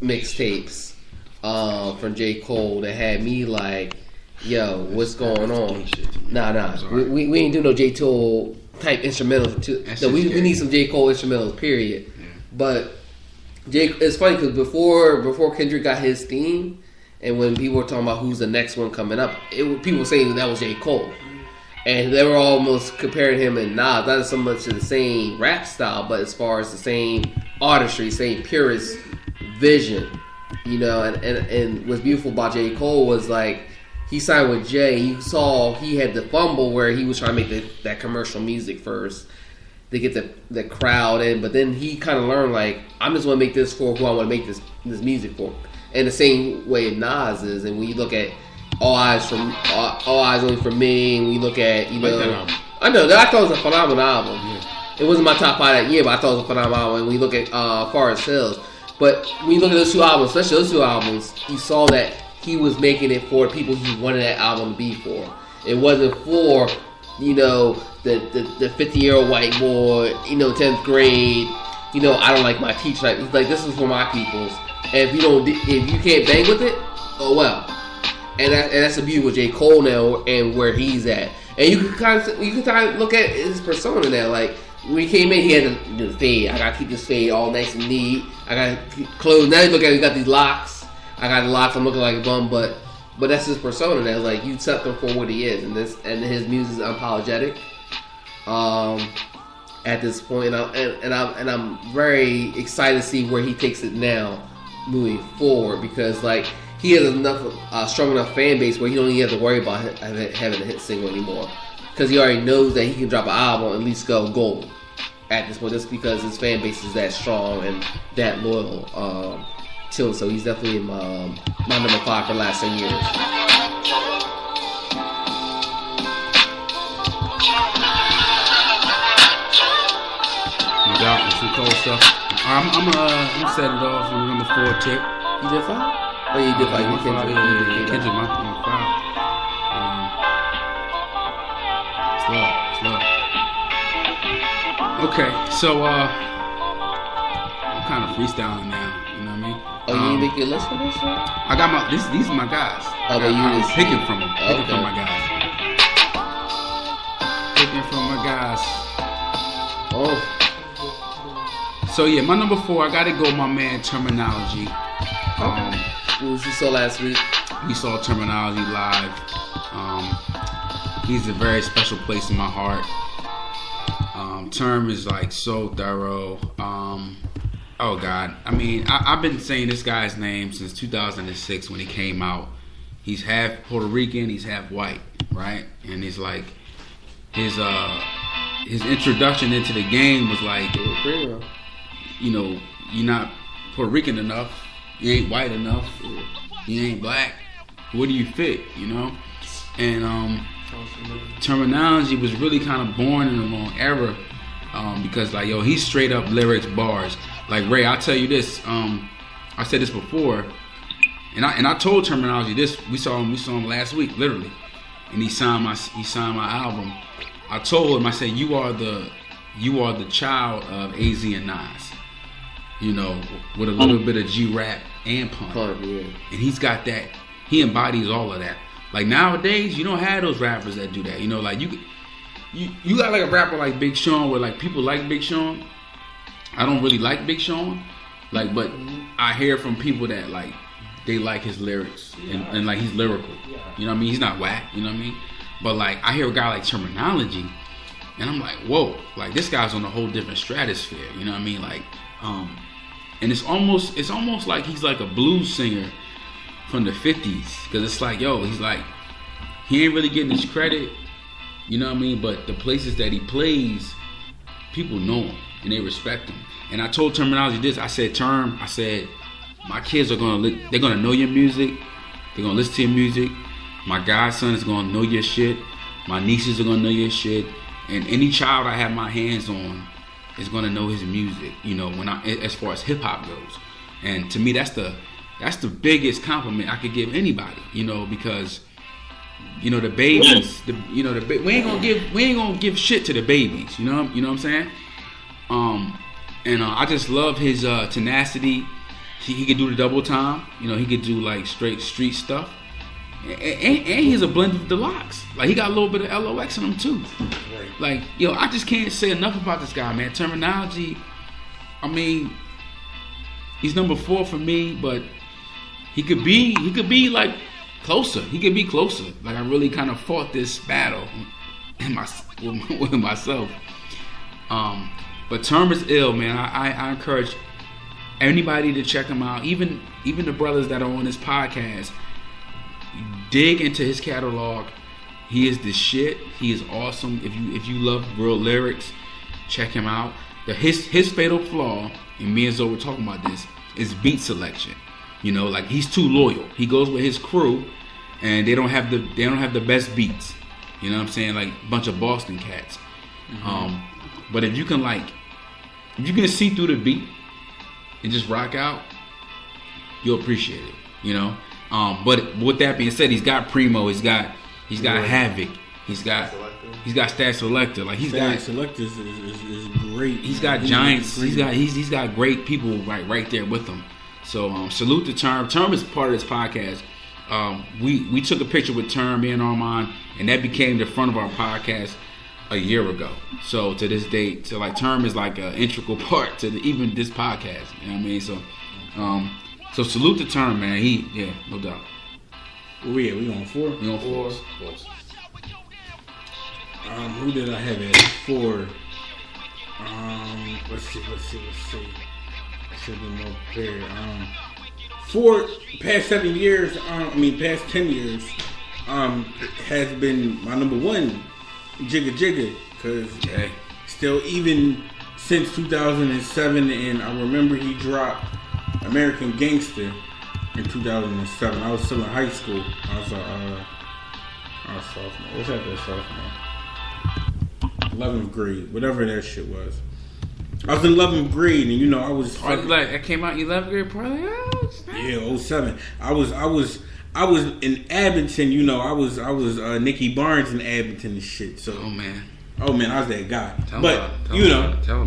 mixtapes from J. Cole that had me like, yo, what's going on? Nah. We ain't do no J. Cole type instrumentals. No, we need some J. Cole instrumentals, period. Yeah. But it's funny because before Kendrick got his theme, and when people were talking about who's the next one coming up, people were saying that was J. Cole. And they were almost comparing him and Nas, not so much to the same rap style, but as far as the same artistry, same purist vision, you know. And what's beautiful about J. Cole was like he signed with Jay. You saw he had the fumble where he was trying to make that commercial music first to get the crowd in, but then he kind of learned like I'm just want to make this for who I want to make this music for. And the same way Nas is, and when you look at All Eyes Only for Me, and we look at, you know, I know that I thought it was a phenomenal album. Yeah. It wasn't my top 5 that year, but I thought it was a phenomenal album. And we look at Forest Hills, but when you look at those two albums, especially those two albums, you saw that he was making it for people he wanted that album to be for. It wasn't for, you know, the 50-year-old white boy, you know, 10th grade, you know, I don't like my teacher. Like this is for my peoples. And if you can't bang with it, oh well. And that's the beauty with J. Cole now and where he's at. And you can kind of look at his persona now. Like when he came in, he had the fade. I gotta keep this fade all nice and neat. I gotta keep clothes. Now you look at it, he got these locks. I got the locks. I'm looking like a bum, but that's his persona. Now, like you accept him for what he is, and his music is unapologetic. At this point, and I'm very excited to see where he takes it now, moving forward, because like. He has strong enough fan base where he don't even have to worry about having a hit single anymore, because he already knows that he can drop an album and at least go gold at this point, just because his fan base is that strong and that loyal to him. So he's definitely in my number 5 for the last 10 years. No doubt, some cold stuff. I'm gonna set it off on number 4 tip. You did 5? Oh, you did 5. Kendrick, my 5. It's love. Okay, so I'm kind of freestyling now. You know what I mean? Oh, you didn't make your list for this shit? I got these are my guys. Oh, but you I'm picking from them. Okay. Picking from my guys. Picking from my guys. Oh. So yeah, my number 4, I gotta go. My man, Terminology. What you saw last week? We saw Terminology live. He's a very special place in my heart. Term is like so thorough. Oh God, I mean, I've been saying this guy's name since 2006 when he came out. He's half Puerto Rican, he's half white, right? And he's like his introduction into the game was like, you know, you're not Puerto Rican enough. You ain't white enough. You ain't black. Where do you fit? You know? And Terminology was really kind of born in the wrong era, because like, yo, he's straight up lyrics, bars. Like Ray, I'll tell you this. I said this before, and I told Terminology this. We saw him last week, literally, and he signed my album. I told him, I said, you are the child of AZ and Nas. You know, with a little bit of G-rap and punk. Yeah. And he's got that. He embodies all of that. Like nowadays, you don't have those rappers that do that. You know, like you got like a rapper like Big Sean, where like people like Big Sean. I don't really like Big Sean, like, but I hear from people that like they like his lyrics and like he's lyrical. You know what I mean? He's not whack. You know what I mean? But like I hear a guy like Terminology, and I'm like, whoa, like this guy's on a whole different stratosphere. You know what I mean? Like, and it's almost like he's like a blues singer from the 50s, because it's like, yo, he's like, he ain't really getting his credit, you know what I mean? But the places that he plays, people know him and they respect him. And I told Terminology this. I said, my kids they're gonna know your music, they're gonna listen to your music. My godson is gonna know your shit. My nieces are gonna know your shit. And any child I have my hands on is gonna know his music, you know, as far as hip hop goes. And to me, that's the biggest compliment I could give anybody, you know, because, you know, the babies, we ain't gonna give shit to the babies, you know what I'm saying? And I just love his tenacity. He could do the double time. You know, he could do like straight street stuff. And he's a blend of the locks. Like, he got a little bit of LOX in him too. Right. Like, yo, I just can't say enough about this guy, man. Terminology, I mean, he's number 4 for me, but he could be like closer. He could be closer. Like, I really kind of fought this battle with myself. But Term is ill, man. I encourage anybody to check him out. Even the brothers that are on this podcast. Dig into his catalog. He is the shit. He is awesome. If you love real lyrics, check him out. His fatal flaw, and me and Zoe were talking about this, is beat selection. You know, like, he's too loyal. He goes with his crew, and they don't have the best beats. You know what I'm saying? Like a bunch of Boston cats. Mm-hmm. But if you can see through the beat and just rock out, you'll appreciate it. You know. But with that being said, he's got Primo, he's got Havoc, he's got Stat Selector. Like, Stat Selector is great. He's got giants. He's got great people right there with him. So salute to Term. Term is part of this podcast. We took a picture with Term, me and Armand, and that became the front of our podcast a year ago. So to this date, so like Term is like an integral part to even this podcast. You know what I mean? So salute the Term, man. No doubt. Where we at? We on 4? We on 4. Who did I have at 4? Let's see. I should have been more prepared. 4 past 7 years. Past 10 years. Has been my number 1, Jigga, because still, even since 2007, and I remember he dropped American Gangster in 2007. I was still in high school. I was sophomore. What's that sophomore? 11th grade, whatever that shit was. I was in 11th grade, and you know I was. Like, it came out in 11th grade, probably. Yeah, 07. I was in Abington. You know, I was Nicky Barnes in Abington and shit. So. Oh man, I was that guy. Tell him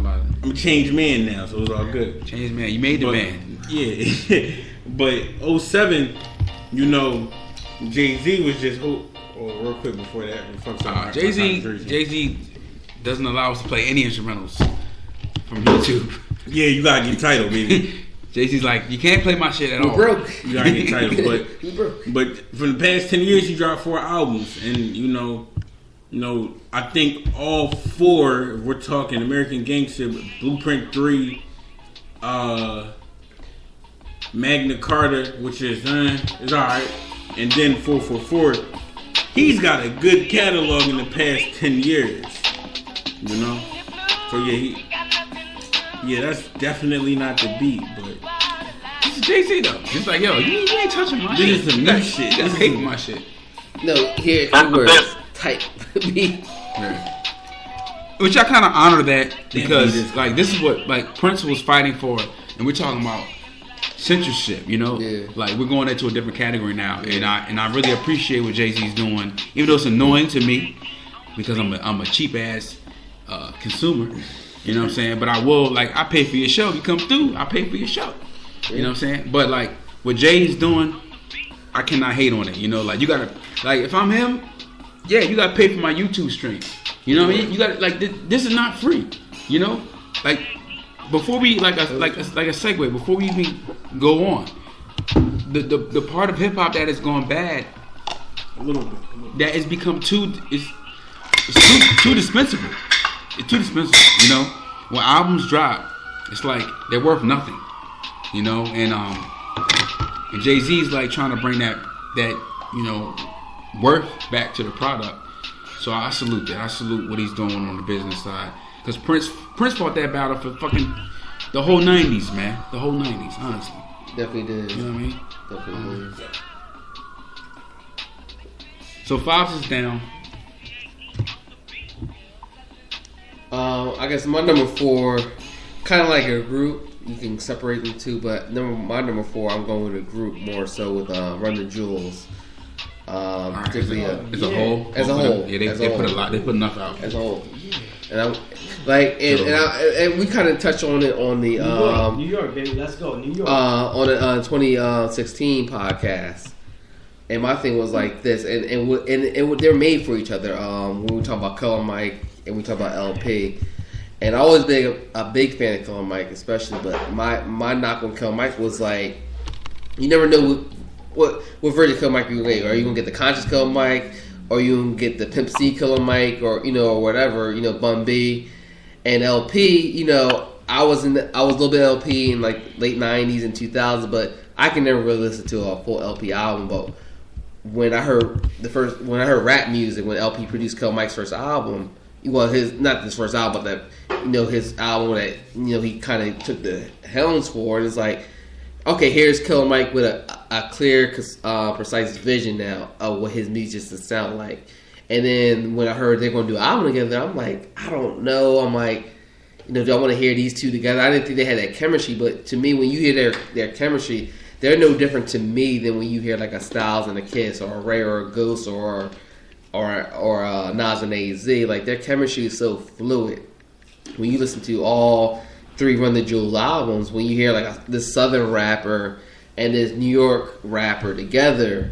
about it. I'm a changed man now, so it was all good. Changed man, you made the man. Yeah, but 07, you know, Jay-Z was just real quick before that. Jay-Z doesn't allow us to play any instrumentals from YouTube. Yeah, you gotta get title, baby. Jay-Z's like, you can't play my shit at all. Broke. You gotta get title, but for the past 10 years, he dropped 4 albums, and you know, I think all 4, we're talking American Gangster, Blueprint 3, Magna Carta, which is alright, and then 444. He's got a good catalog in the past 10 years, you know? So yeah, that's definitely not the beat, but this is Jay-Z though. It's like, yo, you ain't touching my shit. This is some new shit. You got hate my shit. No, here it was type beat. Which I kind of honor that, because like, this is what like Prince was fighting for, and we're talking about censorship, you know. Yeah. Like, we're going into a different category now, and I really appreciate what Jay-Z's doing, even though it's annoying to me because I'm a cheap ass consumer. You know what I'm saying? But I will, like, I pay for your show. You come through, I pay for your show. You know what I'm saying? But like, what Jay's doing, I cannot hate on it. You know, like, you gotta, like, if I'm him, yeah, you gotta pay for my YouTube stream. You know what I mean? You gotta, like, this is not free. You know, like, before we like a segue, before we even go on, the part of hip hop that has gone bad, a little bit. That has become too dispensable. It's too dispensable. You know, when albums drop, it's like they're worth nothing. You know, and Jay-Z's like trying to bring that you know, worth back to the product. So I salute that. I salute what he's doing on the business side. Because Prince fought that battle for fucking the whole 90s, man. The whole 90s, honestly. Definitely did. You know what I mean? Definitely did. So Fox is down. I guess my number 4, kind of like a group. You can separate them too, but my number 4, I'm going with a group more so with Run the Jewels. Particularly as a whole. As a whole. Yeah, they put a lot. They put enough out. As a whole. And I'm like, and we kind of touched on it on the New York, baby, let's go, New York. On the 2016 podcast. And my thing was like this, and they're made for each other. When we talk about Killer Mike and we talk about LP, and I always been a big fan of Killer Mike, especially. But my knock on Killer Mike was like, you never know what version of Killer Mike you get. Are you gonna get the conscious Killer Mike, or you gonna get the Pimp C Killer Mike, or or whatever, Bun B and LP. I was a little bit LP in like late '90s and 2000s, but I can never really listen to a full LP album. But when I heard rap music, when LP produced Killer Mike's first album, well, not his first album, but that his album that he kind of took the helms for, and it's like, okay, here's Killer Mike with a clear, precise vision now of what his music should sound like. And then when I heard they're going to do an album together, I'm like, I don't know. I'm like, do I want to hear these two together? I didn't think they had that chemistry, but to me, when you hear their chemistry, they're no different to me than when you hear like a Styles and a Kiss, or a Ray or a Ghost, or Nas and AZ. Like, their chemistry is so fluid. When you listen to all three Run the Jewels albums, when you hear like this Southern rapper and this New York rapper together,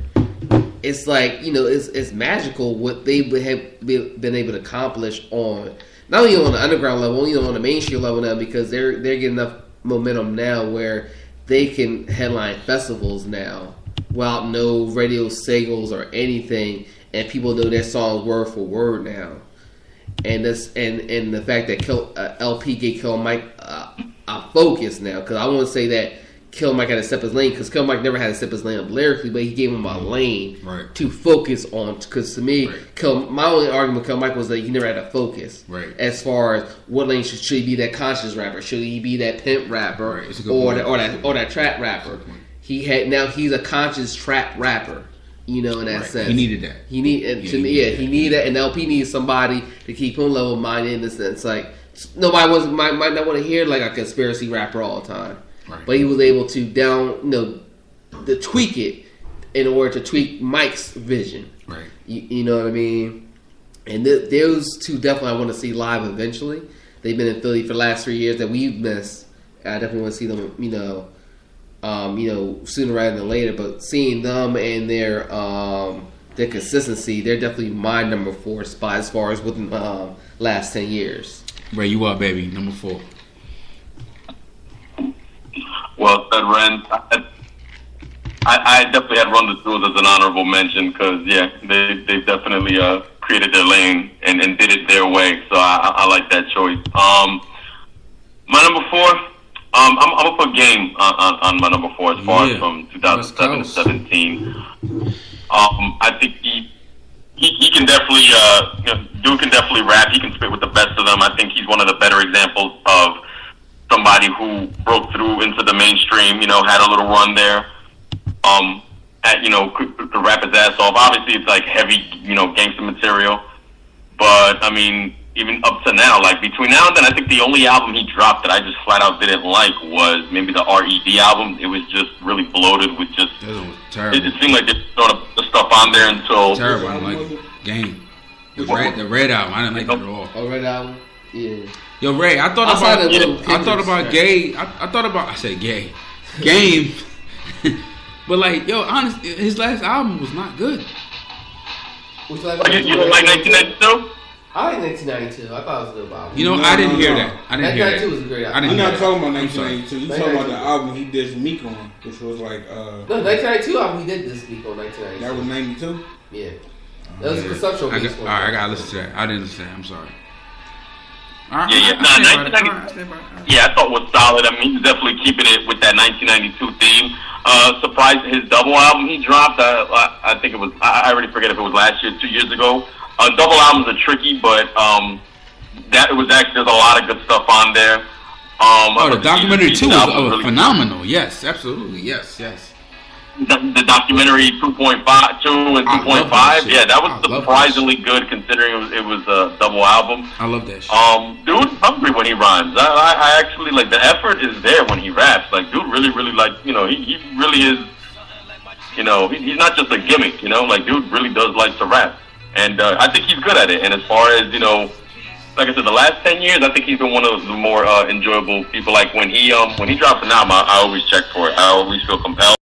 it's like, it's magical what they have been able to accomplish on, not only on the underground level, on the mainstream level now, because they're getting enough momentum now where they can headline festivals now without no radio singles or anything, and people know their songs word for word now. And the fact that LP gave Killer Mike a focus now, because I want to say that Killer Mike had to step his lane, because Killer Mike never had to step his lane up lyrically, but he gave him a lane to focus on. Because to me, my only argument with Killer Mike was that he never had a focus as far as what lane should he be, that conscious rapper, should he be that pimp rapper, or that trap rapper. He's a conscious trap rapper. In that sense, he needed that. He needed that, and LP needs somebody to keep him level minded in the sense. Like, nobody might not want to hear like a conspiracy rapper all the time, but he was able to to tweak it in order to tweak Mike's vision. Right. You know what I mean? And those two definitely I want to see live eventually. They've been in Philly for the last 3 years that we've missed. I definitely want to see them. Sooner rather than later, but seeing them and their consistency, they're definitely my number 4 spot as far as within last 10 years. Ray, you are, baby, number 4. Well said, Ren. I definitely had Run the Jewels as an honorable mention because, they've definitely created their lane and did it their way, so I like that choice. My number 4, I'm gonna put Game on my number 4 as far as from 2007 to 17. I think he can definitely Dude can definitely rap. He can spit with the best of them. I think he's one of the better examples of somebody who broke through into the mainstream. Had a little run there. Could rap his ass off. Obviously, it's like heavy, gangster material. But I mean, even up to now, like between now and then, I think the only album he dropped that I just flat out didn't like was maybe the R.E.D. album. It was just really bloated with just. It was terrible. It seemed like they throwing the stuff on there until. Terrible. I didn't like Game. The Red album. I didn't like it at all. Oh, Red album. Yeah. Yo, Ray, I thought about gay. I said gay. Game. But like, yo, honestly, his last album was not good. You don't like 1992? I like 1992. I thought it was a good album. I didn't hear that. I didn't hear that. 1992 was a great album. You're not talking about 1992. You're talking about the album he did Meek on, which was like. No, 1992 album he did this Meek on 1992. That was 92? Yeah. That was a conceptual piece. All right, I gotta listen to that. I didn't listen to that. I'm sorry. I thought it was solid. I mean, he's definitely keeping it with that 1992 theme. Surprised his double album he dropped. I think it was. I already forget if it was last year, 2 years ago. Double albums are tricky, but that it was actually there's a lot of good stuff on there. The documentary too was really phenomenal. Yes, absolutely. Yes. The documentary 2.5 and 2.5, that was surprisingly good considering it was a double album. I love that shit. Dude's hungry when he rhymes. I actually like the effort is there when he raps. Like dude really like he really is. He's not just a gimmick. Like dude really does like to rap, and I think he's good at it. And as far as like I said, the last 10 years, I think he's been one of the more enjoyable people. Like when he drops an album, I always check for it. I always feel compelled.